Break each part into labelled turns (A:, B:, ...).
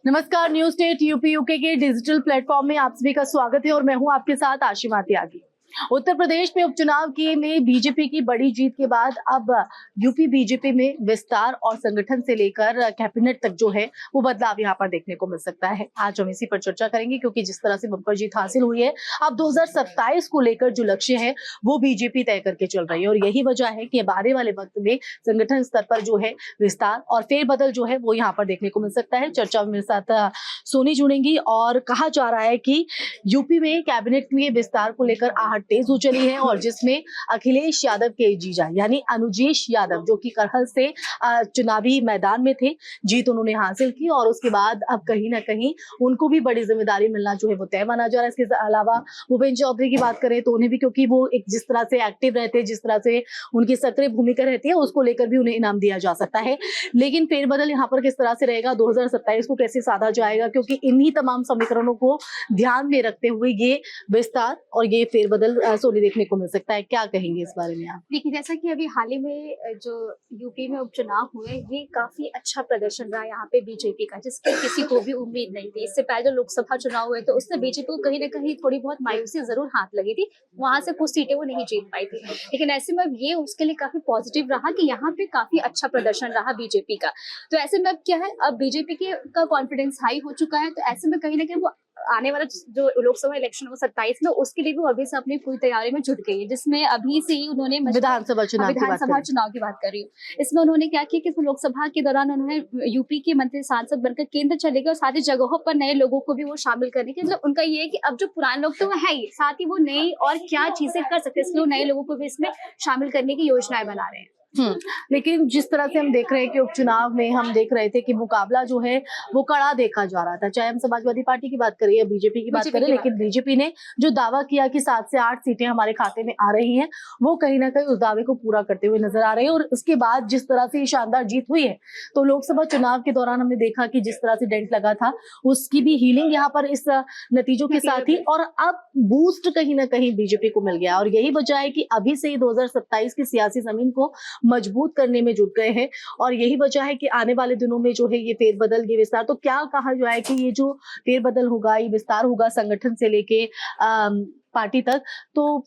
A: नमस्कार, news state UP UK के digital platform में आप सभी का स्वागत है और मैं हूं आपके साथ आशिमा त्यागी। उत्तर प्रदेश में उपचुनाव में बीजेपी की बड़ी जीत के बाद अब यूपी बीजेपी में विस्तार और संगठन से लेकर कैबिनेट तक जो है वो बदलाव यहां पर देखने को मिल सकता है। आज हम इसी पर चर्चा करेंगे क्योंकि जिस तरह से बंपर जीत हासिल हुई है, अब 2027 को लेकर जो लक्ष्य है वो बीजेपी तय करके चल रही है और यही वजह है कि अब आने वाले वक्त में संगठन स्तर पर जो है विस्तार और फेरबदल जो है वो यहाँ पर देखने को मिल सकता है। चर्चा में मेरे साथ सोनी जुड़ेंगी और कहा जा रहा है कि यूपी में कैबिनेट में विस्तार को लेकर आहट तेज हो चली है और जिसमें अखिलेश यादव के जीजा यानी अनुजेश यादव जो कि करहल से चुनावी मैदान में थे, जीत उन्होंने हासिल की और उसके बाद अब कहीं ना कहीं उनको भी बड़ी जिम्मेदारी मिलना जो है वो तय माना जा रहा है। इसके अलावा भूपेंद्र चौधरी की बात करें तो उन्हें भी, क्योंकि वो एक जिस तरह से एक्टिव रहते हैं, जिस तरह से उनकी सक्रिय भूमिका रहती है, उसको लेकर भी उन्हें इनाम दिया जा सकता है। लेकिन फेरबदल यहाँ पर किस तरह से रहेगा, 2027 को कैसे साधा जाएगा, क्योंकि इन्हीं तमाम समीकरणों को ध्यान में रखते हुए ये विस्तार और ये फेरबदल सोनी देखने को मिल सकता है। क्या कहेंगे इस बारे में आप?
B: देखिए, जैसा कि अभी हाल ही में जो यूपी में उपचुनाव हुए, ये काफी अच्छा प्रदर्शन रहा यहाँ पे बीजेपी का, जिसकी किसी को भी उम्मीद नहीं थी। इससे पहले जो लोकसभा चुनाव हुए तो उससे बीजेपी को कहीं ना कहीं थोड़ी बहुत मायूसी जरूर हाथ लगी थी, वहां से कुछ सीटें वो नहीं जीत पाई थी। लेकिन ऐसे में अब ये उसके लिए काफी पॉजिटिव रहा कि यहाँ पे काफी अच्छा प्रदर्शन रहा बीजेपी का। तो ऐसे में अब क्या है, अब बीजेपी का कॉन्फिडेंस हाई हो चुका है। तो ऐसे में कहीं ना कहीं वो आने वाला जो लोकसभा इलेक्शन हो 27 में, उसके लिए भी अभी से अपनी पूरी तैयारी में जुट गई है, जिसमें अभी से ही उन्होंने
A: विधानसभा चुनाव
B: की बात कर रही हूँ। इसमें उन्होंने क्या किया कि लोकसभा के दौरान उन्होंने यूपी के मंत्री सांसद बनकर केंद्र चले गए और साथ ही जगहों पर नए लोगों को भी वो शामिल करने की, मतलब उनका ये है कि अब जो पुराने लोग तो वो है ही, साथ ही वो नई और क्या चीजें कर सकते हैं, इसलिए नए लोगों को भी इसमें शामिल करने की योजनाएं बना रहे हैं।
A: लेकिन जिस तरह से हम देख रहे हैं कि उपचुनाव में हम देख रहे थे कि मुकाबला जो है वो कड़ा देखा जा रहा था, चाहे हम समाजवादी पार्टी की बात करें या बीजेपी की बात करें। लेकिन बीजेपी ने जो दावा किया कि 7 से 8 सीटें हमारे खाते में आ रही हैं, वो कहीं ना कहीं उस दावे को पूरा करते हुए नजर आ रहे हैं। और उसके बाद जिस तरह से शानदार जीत हुई है, तो लोकसभा चुनाव के दौरान हमने देखा कि जिस तरह से डेंट लगा था उसकी भी हीलिंग यहाँ पर इस नतीजों के साथ ही, और अब बूस्ट कहीं ना कहीं बीजेपी को मिल गया। और यही वजह है कि अभी से ही 2027 की सियासी जमीन को मजबूत करने में जुट गए हैं और यही वजह है कि आने वाले दिनों में जो है ये फेरबदल, ये विस्तार, तो क्या कहा जाए कि ये जो फेरबदल होगा, ये विस्तार होगा संगठन से लेके पार्टी तक, तो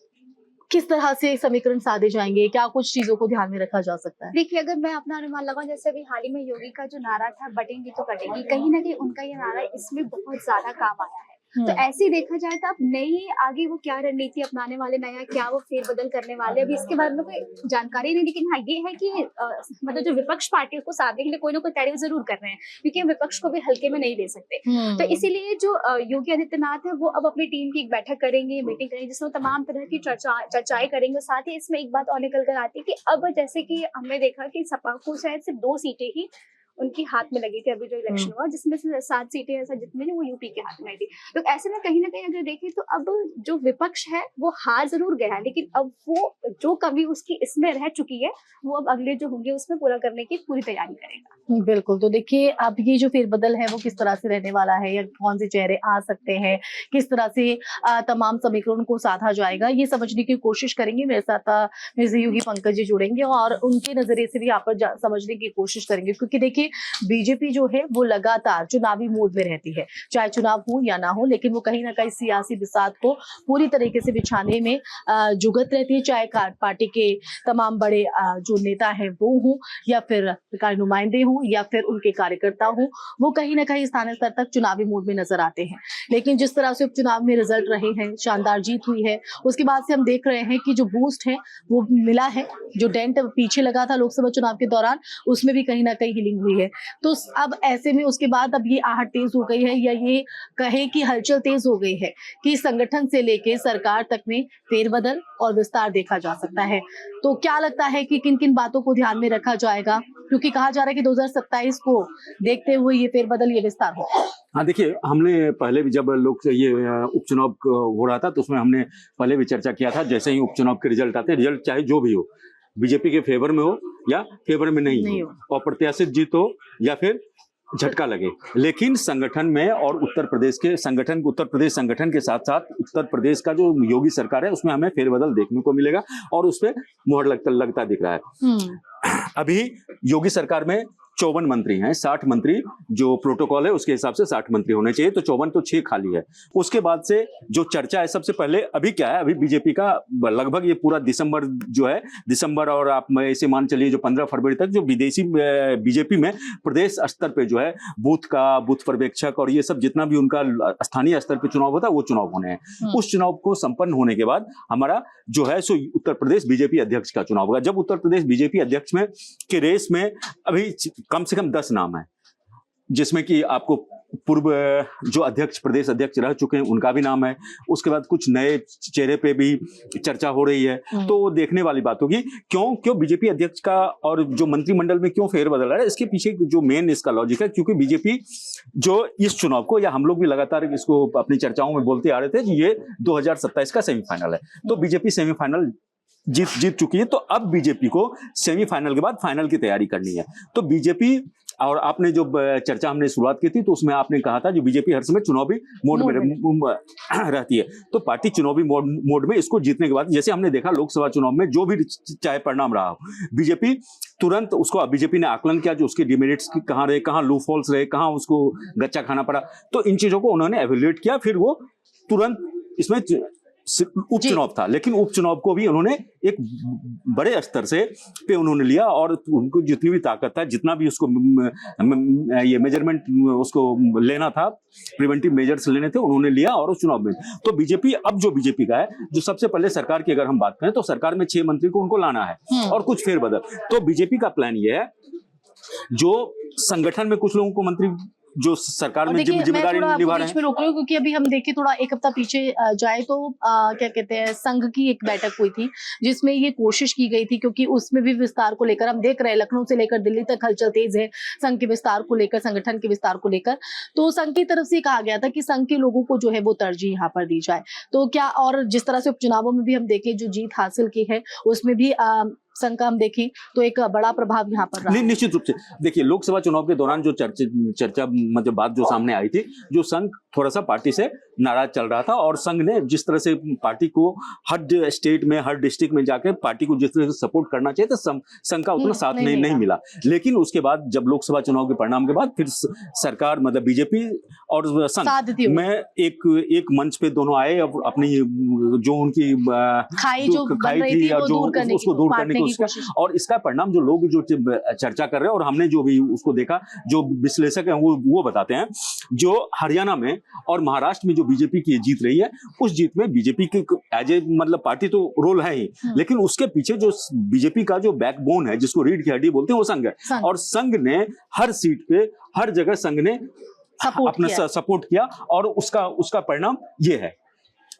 A: किस तरह से समीकरण साधे जाएंगे, क्या कुछ चीजों को ध्यान में रखा जा सकता है?
B: देखिए, अगर मैं अपना अनुमान लगाऊं, जैसे अभी हाल ही में योगी का जो नारा था, बटेंगे तो कटेंगे, कहीं ना कहीं उनका ये नारा इसमें बहुत ज्यादा काम आया है। तो ऐसे ही देखा जाए तो अब नई आगे वो क्या रणनीति अपनाने वाले, नया क्या वो फेरबदल करने वाले, अभी इसके बारे में कोई जानकारी नहीं। लेकिन हाँ, ये है कि मतलब जो विपक्ष पार्टी उसको साधने के लिए कोई ना कोई तैयारी जरूर कर रहे हैं, क्योंकि हम विपक्ष को भी हल्के में नहीं ले सकते। तो इसीलिए जो योगी आदित्यनाथ है वो अब अपनी टीम की एक बैठक करेंगे, मीटिंग करेंगे, जिसमें तमाम तरह की चर्चाएं करेंगे। साथ ही इसमें एक बात और निकल कर आती है कि अब जैसे कि हमने देखा कि सपा को शायद सिर्फ 2 सीटें ही उनके हाथ में लगी थी अभी जो इलेक्शन हुआ, जिसमें से 7 सीटें ऐसा जितने वो यूपी के हाथ में आई थी। तो ऐसे में कहीं ना कहीं अगर देखें तो अब जो विपक्ष है वो हार जरूर गया है, लेकिन अब वो जो कमी उसकी इसमें रह चुकी है वो अब अगले जो होंगे उसमें पूरा करने की पूरी तैयारी करेगा।
A: बिल्कुल। तो देखिए, अब ये जो फेरबदल है वो किस तरह से रहने वाला है, या कौन से चेहरे आ सकते हैं, किस तरह से तमाम समीकरणों को साधा जाएगा, ये समझने की कोशिश करेंगे। मेरे साथ मेरे सहयोगी पंकज जी जुड़ेंगे और उनके नजरिए से भी यहाँ पर समझने की कोशिश करेंगे, क्योंकि देखिए बीजेपी जो है वो लगातार चुनावी मूड में रहती है, चाहे चुनाव हो या ना हो, लेकिन वो कहीं ना कहीं सियासी बिसात को पूरी तरीके से बिछाने में जुगत रहती है, चाहे पार्टी के तमाम बड़े जो नेता है वो हों या फिर नुमाइंदे हों या फिर उनके कार्यकर्ता हों, वो कहीं ना कहीं स्थानीय स्तर तक चुनावी मूड में नजर आते हैं। लेकिन जिस तरह से उपचुनाव में रिजल्ट रहे हैं, शानदार जीत हुई है, उसके बाद से हम देख रहे हैं कि जो बूस्ट है वो मिला है, जो डेंट पीछे लगा था लोकसभा चुनाव के दौरान उसमें भी कहीं ना कहीं हीलिंग हुई है। तो अब ऐसे में उसके बाद अब ये आहट तेज हो गई है, या ये कहे कि हलचल तेज हो गई है कि संगठन से लेके सरकार तक में फेरबदल और विस्तार देखा जा सकता है। तो क्या लगता है कि किन किन बातों को ध्यान में रखा जाएगा, क्योंकि कहा जा रहा है कि 2027 को देखते हुए ये फेरबदल, ये विस्तार हो?
C: हाँ, देखिए, हमने पहले भी जब ये उपचुनाव हो रहा था तो उसमें हमने पहले भी चर्चा किया था, जैसे ही उपचुनाव के रिजल्ट आते हैं, रिजल्ट चाहे जो भी हो, बीजेपी के फेवर में हो या फेवर में नहीं हो, और प्रत्याशित जीत हो या फिर झटका लगे, लेकिन संगठन में और उत्तर प्रदेश संगठन के साथ साथ उत्तर प्रदेश का जो योगी सरकार है उसमें हमें फेरबदल देखने को मिलेगा और उस पर मुहर लगता दिख रहा है। अभी योगी सरकार में 54 मंत्री हैं, 60 मंत्री जो प्रोटोकॉल है उसके हिसाब से 60 मंत्री होने चाहिए, तो 54 तो 6 खाली है। उसके बाद से जो चर्चा है सबसे पहले अभी क्या है, अभी बीजेपी का लगभग ये पूरा दिसंबर जो है, दिसंबर और आप ऐसे मान चलिए जो 15 फरवरी तक जो विदेशी बीजेपी में प्रदेश स्तर पे जो है बूथ पर्यवेक्षक और ये सब जितना भी उनका स्थानीय स्तर पे चुनाव होता है वो चुनाव होने हैं। उस चुनाव को संपन्न होने के बाद हमारा जो है सो उत्तर प्रदेश बीजेपी अध्यक्ष का चुनाव होगा। जब उत्तर प्रदेश बीजेपी अध्यक्ष में के रेस में अभी कम से कम 10 नाम है, जिसमें कि आपको पूर्व जो अध्यक्ष प्रदेश अध्यक्ष रह चुके हैं उनका भी नाम है, उसके बाद कुछ नए चेहरे पे भी चर्चा हो रही है। तो वो देखने वाली बात होगी क्यों बीजेपी अध्यक्ष का और जो मंत्रिमंडल में क्यों फेरबदल रहा है। इसके पीछे जो मेन इसका लॉजिक है, क्योंकि बीजेपी जो इस चुनाव को, या हम लोग भी लगातार इसको अपनी चर्चाओं में बोलते आ रहे थे कि ये 2027 का सेमीफाइनल है, तो बीजेपी सेमीफाइनल जीत चुकी है। तो अब बीजेपी को सेमीफाइनल के बाद फाइनल की तैयारी करनी है। तो बीजेपी, और आपने जो चर्चा हमने शुरुआत की थी तो उसमें आपने कहा था जो बीजेपी हर समय चुनावी मोड में रहती है, तो पार्टी चुनावी मोड में इसको जीतने के बाद, जैसे हमने देखा लोकसभा चुनाव में जो भी चाहे परिणाम रहा हो, बीजेपी तुरंत उसको, बीजेपी ने आकलन किया जो उसके डिमेरिट्स कहाँ रहे, कहाँ लूप होल्स रहे, कहाँ उसको गच्चा खाना पड़ा, तो इन चीजों को उन्होंने एवेल्युएट किया। फिर वो तुरंत इसमें उपचुनाव था, लेकिन उपचुनाव को भी उन्होंने एक बड़े स्तर से पे उन्होंने लिया और उनको जितनी भी ताकत था, जितना भी उसको ये मेजरमेंट उसको लेना था, प्रिवेंटिव मेजर्स लेने थे, उन्होंने लिया और उस चुनाव में। तो बीजेपी, अब जो बीजेपी का है, जो सबसे पहले सरकार की अगर हम बात करें तो सरकार में 6 मंत्री को उनको लाना है और कुछ फेरबदल। तो बीजेपी का प्लान ये है, जो संगठन में कुछ लोगों को मंत्री जो सरकार में जिम्मेदारी निभा रहे हैं।
A: रोक रही हूँ क्योंकि अभी हम देखिए थोड़ा एक हफ्ता पीछे जाए तो क्या कहते हैं, संघ की एक बैठक हुई थी जिसमें ये कोशिश की गई थी, क्योंकि उसमें भी विस्तार को लेकर हम देख रहे हैं लखनऊ से लेकर दिल्ली तक हलचल तेज है संघ के विस्तार को लेकर, संगठन के विस्तार को लेकर। तो संघ की तरफ से कहा गया था कि संघ के लोगों को जो है वो तरजीह यहाँ पर दी जाए। तो क्या, और जिस तरह से उपचुनावों में भी हम देखें जो जीत हासिल की है उसमें भी संघ का हम देखें तो एक बड़ा प्रभाव यहाँ पर रहा।
C: निश्चित रूप से देखिए, लोकसभा चुनाव के दौरान जो चर्चा मतलब बात जो सामने आई थी, जो संघ थोड़ा सा पार्टी से नाराज चल रहा था और संघ ने जिस तरह से पार्टी को हर स्टेट में, हर डिस्ट्रिक्ट में जाकर पार्टी को जिस तरह से सपोर्ट करना चाहिए, तो संघ का उतना साथ नहीं मिला। लेकिन उसके बाद जब लोकसभा चुनाव के परिणाम के बाद फिर सरकार, मतलब बीजेपी और संघ में एक मंच पे दोनों आए और अपनी जो उनकी खाई थी या जो उसको दूर करने की कोशिश, और इसका परिणाम जो लोग जो चर्चा कर रहे हैं और हमने जो भी उसको देखा, जो विश्लेषक हैं वो बताते हैं, जो हरियाणा में और महाराष्ट्र में जो बीजेपी की जीत रही है, उस जीत में बीजेपी की एज ए मतलब पार्टी तो रोल है ही, लेकिन उसके पीछे जो बीजेपी का जो बैकबोन है, जिसको रीढ़ की हड्डी बोलते हैं, वो संघ है। और संघ ने हर सीट पे, हर जगह संघ ने अपना सपोर्ट किया और उसका परिणाम ये है।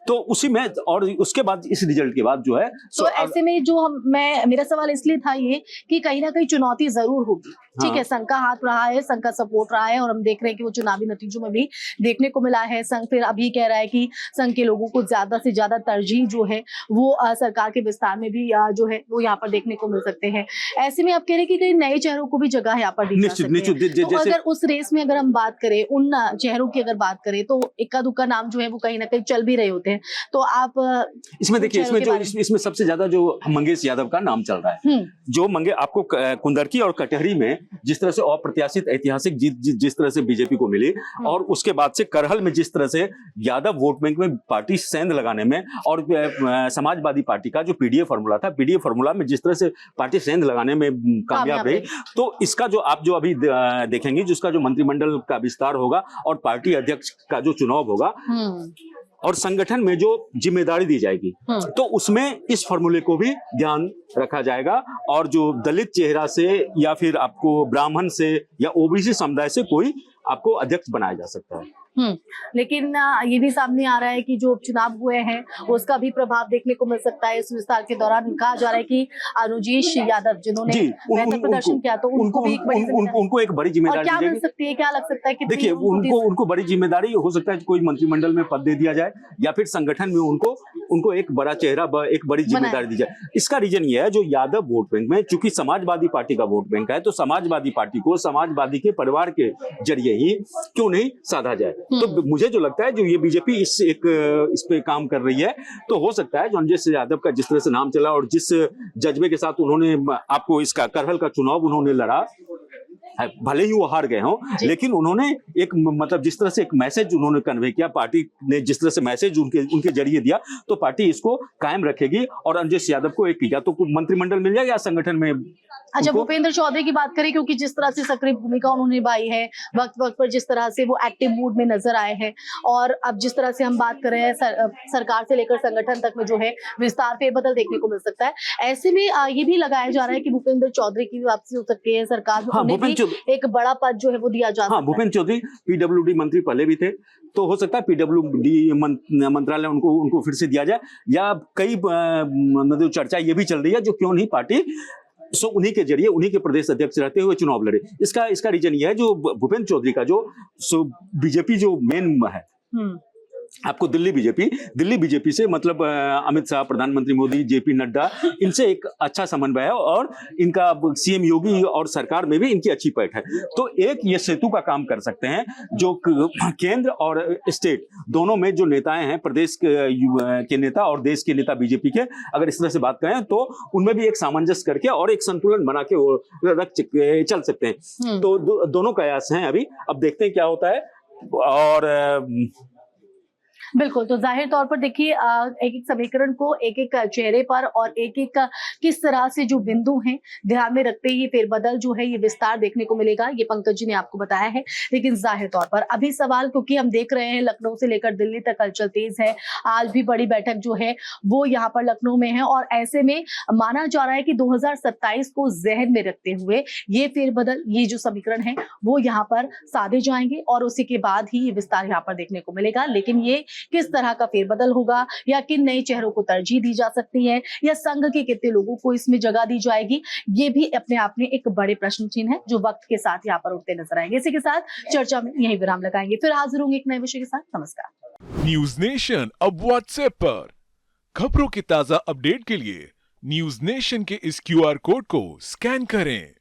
C: तो उसी में, और उसके बाद इस रिजल्ट के बाद जो है,
A: तो ऐसे में जो मेरा सवाल इसलिए था ये कि कहीं ना कहीं चुनौती जरूर होगी। ठीक है, संघ का हाथ रहा है, संघ का सपोर्ट रहा है और हम देख रहे हैं कि वो चुनावी नतीजों में भी देखने को मिला है। संघ फिर अभी कह रहा है कि संघ के लोगों को ज्यादा से ज्यादा तरजीह जो है वो सरकार के विस्तार में भी जो है वो यहाँ पर देखने को मिल सकते हैं। ऐसे में आप कह रहे हैं कि कई नए चेहरों को भी जगह यहाँ पर दी जा सकती है। तो अगर उस रेस में अगर हम बात करें, उन चेहरों की अगर बात करें, तो इक्का दुक्का नाम जो है वो कहीं ना कहीं चल भी रहे होते हैं। तो आप
C: इसमें देखिए, इसमें सबसे ज्यादा जो मंगेश यादव का नाम चल रहा है, जो आपको कुंदरकी और कटहरी में जिस तरह से अप्रत्याशित ऐतिहासिक जीत जिस तरह से बीजेपी को मिली, और उसके बाद से करहल में जिस तरह से यादव वोट बैंक में पार्टी सेंध लगाने में, और समाजवादी पार्टी का जो पीडीए फॉर्मूला था, पीडीए फॉर्मूला में जिस तरह से पार्टी सेंध लगाने में कामयाब रही, तो इसका जो आप जो अभी देखेंगे, जिसका जो मंत्रिमंडल का विस्तार होगा और पार्टी अध्यक्ष का जो चुनाव होगा और संगठन में जो जिम्मेदारी दी जाएगी, तो उसमें इस फॉर्मूले को भी ध्यान रखा जाएगा और जो दलित चेहरा से या फिर आपको ब्राह्मण से या ओबीसी समुदाय से कोई आपको अध्यक्ष बनाया जा सकता है।
A: लेकिन ये भी सामने आ रहा है कि जो उपचुनाव हुए हैं उसका भी प्रभाव देखने को मिल सकता है। इस विस्तार के दौरान कहा जा रहा है कि अनुजेश यादव जिन्होंने बेहतर प्रदर्शन किया, तो उनको भी
C: एक बड़ी जिम्मेदारी
A: क्या मिल सकती है, क्या लग सकता है कि
C: देखिए उनको बड़ी जिम्मेदारी हो सकता है, कोई मंत्रिमंडल में पद दे दिया जाए या फिर संगठन में उनको एक बड़ा चेहरा, एक बड़ी जिम्मेदारी दी जाए। इसका रीजन ये है, जो यादव वोट बैंक में चूंकि समाजवादी पार्टी का वोट बैंक है, तो समाजवादी पार्टी को समाजवादी के परिवार के जरिए ही क्यों नहीं साधा जाए। तो मुझे जो लगता है, जो ये बीजेपी इस पे काम कर रही है, तो हो सकता है जो अनुजेश यादव का जिस तरह से नाम चला और जिस जज्बे के साथ उन्होंने आपको इसका करहल का चुनाव उन्होंने लड़ा, भले ही वो हार गए हों,
A: जी।
C: लेकिन उन्होंने एक मतलब जिस तरह से एक मैसेज उन्होंने कन्वे किया, पार्टी ने जिस तरह से मैसेज उनके जरिए दिया, तो पार्टी इसको कायम रखेगी और अंजय यादव को एक या तो मंत्रिमंडल मिल जाएगा या संगठन में।
A: अच्छा,
C: उनको-
A: भूपेंद्र चौधरी की बात करें, क्योंकि जिस तरह से सक्रिय भूमिका उन्होंने निभाई है, वक्त वक्त पर जिस तरह से वो एक्टिव मूड में नजर आए हैं, और अब जिस तरह से हम बात कर रहे हैं सरकार से लेकर संगठन तक में जो है विस्तार फेरबदल देखने को मिल सकता है। ऐसे में ये भी लगाया जा रहा है कि भूपेंद्र चौधरी की भी वापसी हो सकती है सरकार में,
C: हाँ,
A: उन्हें भी एक बड़ा पद जो है वो दिया जा सकता
C: हाँ,
A: है।
C: भूपेंद्र चौधरी पीडब्ल्यूडी मंत्री पहले भी थे, तो हो सकता है पीडब्ल्यूडी मंत्रालय उनको फिर से दिया जाए, या कई मतलब चर्चा ये भी चल रही है जो क्यों नहीं पार्टी उन्हीं के जरिए, उन्हीं के प्रदेश अध्यक्ष रहते हुए चुनाव लड़े। इसका रीजन ये है, जो भूपेंद्र चौधरी का जो बीजेपी जो मेन है, आपको दिल्ली बीजेपी से मतलब अमित शाह, प्रधानमंत्री मोदी, जेपी नड्डा, इनसे एक अच्छा समन्वय है और इनका सीएम योगी और सरकार में भी इनकी अच्छी पैठ है। तो एक ये सेतु का काम कर सकते हैं, जो केंद्र और स्टेट दोनों में जो नेताएं हैं, प्रदेश के नेता और देश के नेता बीजेपी के, अगर इस तरह से बात करें तो उनमें भी एक सामंजस्य करके और एक संतुलन बना के वो चल सकते हैं। तो दोनों कयास हैं अभी, अब देखते हैं क्या होता है। और
A: बिल्कुल, तो जाहिर तौर पर देखिए एक एक समीकरण को एक एक चेहरे पर और एक एक किस तरह से जो बिंदु हैं ध्यान में रखते ही फेरबदल जो है ये विस्तार देखने को मिलेगा, ये पंकज जी ने आपको बताया है। लेकिन जाहिर तौर पर अभी सवाल, क्योंकि हम देख रहे हैं लखनऊ से लेकर दिल्ली तक हलचल तेज है, आज भी बड़ी बैठक जो है वो यहाँ पर लखनऊ में है, और ऐसे में माना जा रहा है कि 2027 को जहन में रखते हुए ये फेरबदल, ये जो समीकरण है वो यहाँ पर साधे जाएंगे और उसी के बाद ही ये विस्तार यहाँ पर देखने को मिलेगा। लेकिन ये किस तरह का फेरबदल होगा, या किन नए चेहरों को तरजीह दी जा सकती है, या संघ के कितने लोगों को इसमें जगह दी जाएगी, ये भी अपने आप में एक बड़े प्रश्न चिन्ह है जो वक्त के साथ यहाँ पर उठते नजर आएंगे। इसी के साथ चर्चा में यही विराम लगाएंगे, फिर हाजिर होंगे एक नए विषय के साथ। नमस्कार।
D: न्यूज नेशन अब व्हाट्सएप पर खबरों के ताजा अपडेट के लिए न्यूज नेशन के इस QR कोड को स्कैन करें